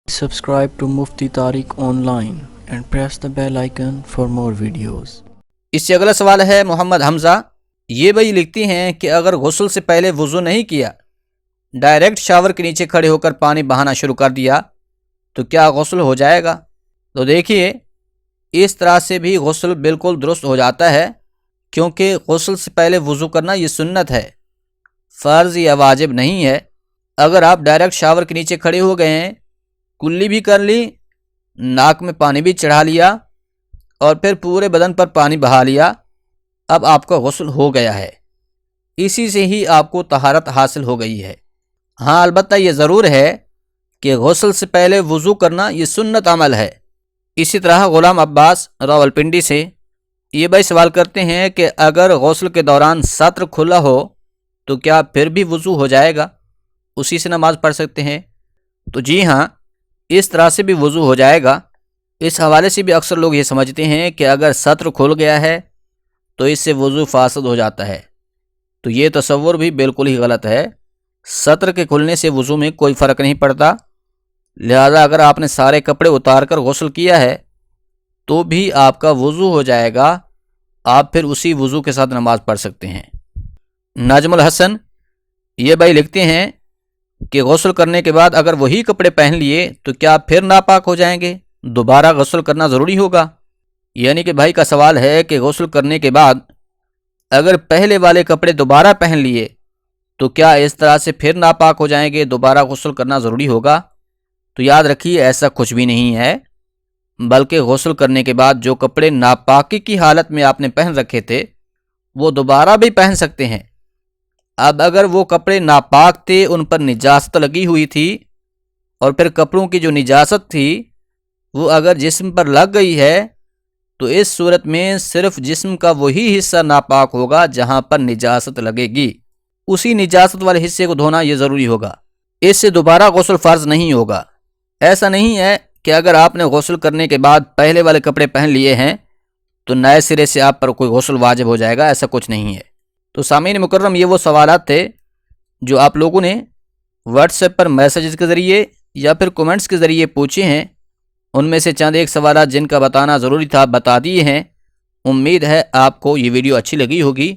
Subscribe to Mufti Tariq Online and press the bell icon for more videos. اس سے اگلا سوال ہے محمد حمزہ، یہ بھائی لکھتی ہیں کہ اگر غسل سے پہلے وضو نہیں کیا، ڈائریکٹ شاور کے نیچے کھڑے ہو کر پانی بہانا شروع کر دیا تو کیا غسل ہو جائے گا؟ تو دیکھیے، اس طرح سے بھی غسل بالکل درست ہو جاتا ہے، کیونکہ غسل سے پہلے وضو کرنا یہ سنت ہے، فرض یا واجب نہیں ہے۔ اگر آپ ڈائریکٹ شاور کے نیچے کھڑے ہو گئے ہیں، کلی بھی کر لی، ناک میں پانی بھی چڑھا لیا اور پھر پورے بدن پر پانی بہا لیا، اب آپ کا غسل ہو گیا ہے، اسی سے ہی آپ کو طہارت حاصل ہو گئی ہے۔ ہاں، البتہ یہ ضرور ہے کہ غسل سے پہلے وضو کرنا یہ سنت عمل ہے۔ اسی طرح غلام عباس راولپنڈی سے یہ بھائی سوال کرتے ہیں کہ اگر غسل کے دوران سطر کھلا ہو تو کیا پھر بھی وضو ہو جائے گا، اسی سے نماز پڑھ سکتے ہیں؟ تو جی ہاں، اس طرح سے بھی وضو ہو جائے گا۔ اس حوالے سے بھی اکثر لوگ یہ سمجھتے ہیں کہ اگر سطر کھل گیا ہے تو اس سے وضو فاسد ہو جاتا ہے، تو یہ تصور بھی بالکل ہی غلط ہے۔ سطر کے کھلنے سے وضو میں کوئی فرق نہیں پڑتا، لہذا اگر آپ نے سارے کپڑے اتار کر غسل کیا ہے تو بھی آپ کا وضو ہو جائے گا، آپ پھر اسی وضو کے ساتھ نماز پڑھ سکتے ہیں۔ نجم الحسن یہ بھائی لکھتے ہیں کہ غسل کرنے کے بعد اگر وہی کپڑے پہن لیے تو کیا پھر ناپاک ہو جائیں گے؟ دوبارہ غسل کرنا ضروری ہوگا؟ یعنی کہ بھائی کا سوال ہے کہ غسل کرنے کے بعد اگر پہلے والے کپڑے دوبارہ پہن لیے تو کیا اس طرح سے پھر ناپاک ہو جائیں گے، دوبارہ غسل کرنا ضروری ہوگا؟ تو یاد رکھیے، ایسا کچھ بھی نہیں ہے، بلکہ غسل کرنے کے بعد جو کپڑے ناپاکی کی حالت میں آپ نے پہن رکھے تھے وہ دوبارہ بھی پہن سکتے ہیں۔ اب اگر وہ کپڑے ناپاک تھے، ان پر نجاست لگی ہوئی تھی، اور پھر کپڑوں کی جو نجاست تھی وہ اگر جسم پر لگ گئی ہے تو اس صورت میں صرف جسم کا وہی حصہ ناپاک ہوگا جہاں پر نجاست لگے گی، اسی نجاست والے حصے کو دھونا یہ ضروری ہوگا، اس سے دوبارہ غسل فرض نہیں ہوگا۔ ایسا نہیں ہے کہ اگر آپ نے غسل کرنے کے بعد پہلے والے کپڑے پہن لیے ہیں تو نئے سرے سے آپ پر کوئی غسل واجب ہو جائے گا، ایسا کچھ نہیں ہے۔ تو سامعین مکرم، یہ وہ سوالات تھے جو آپ لوگوں نے واٹس ایپ پر میسیجز کے ذریعے یا پھر کومنٹس کے ذریعے پوچھے ہیں، ان میں سے چند ایک سوالات جن کا بتانا ضروری تھا بتا دیے ہیں۔ امید ہے آپ کو یہ ویڈیو اچھی لگی ہوگی۔